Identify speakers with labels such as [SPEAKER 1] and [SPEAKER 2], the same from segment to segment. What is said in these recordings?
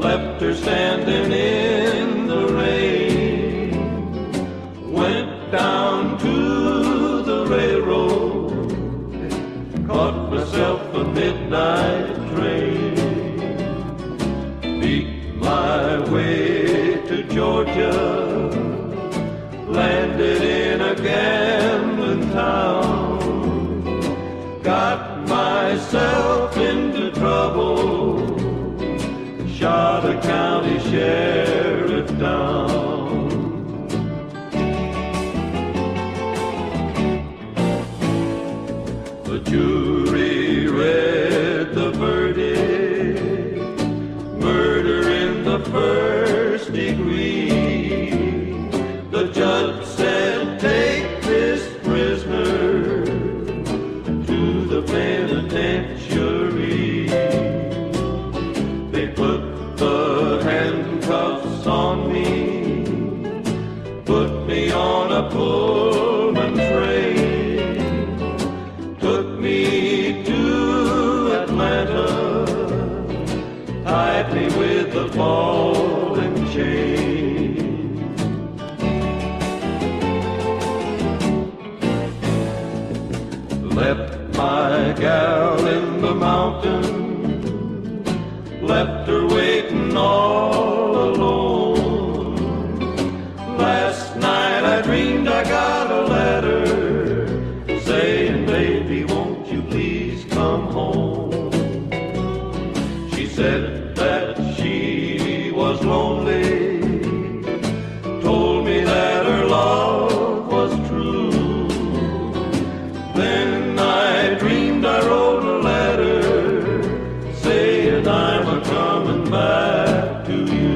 [SPEAKER 1] left her standing in the rain. Went down to the railroad, caught myself a midnight train. Beat my way to Georgia, landed in a gambling town. Got myself into trouble, shot a county sheriff down. The jury read the verdict, murder in the first degree. The judge said, take this prisoner to the penitentiary. They put the handcuffs on me, put me on a Pullman train, took me to Atlanta, tied me with a ball and chain. Left my gal in the mountain, left her waiting all alone. Last night I dreamed I got a letter saying, baby, won't you please come home. She said that she was lonely, told me that her love was true. Then I dreamed I wrote a letter saying I'm a-coming back to you.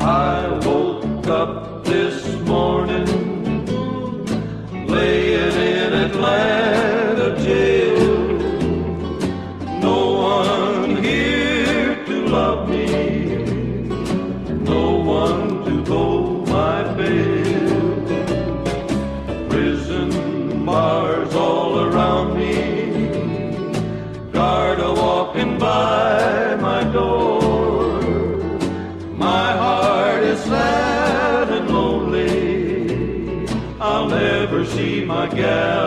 [SPEAKER 1] I woke up this morning laying in Atlanta jail. No one here to love me, no one to go my bail. Prison bars all around me, guard a walking by my door. My heart is sad and lonely, I'll never see my gal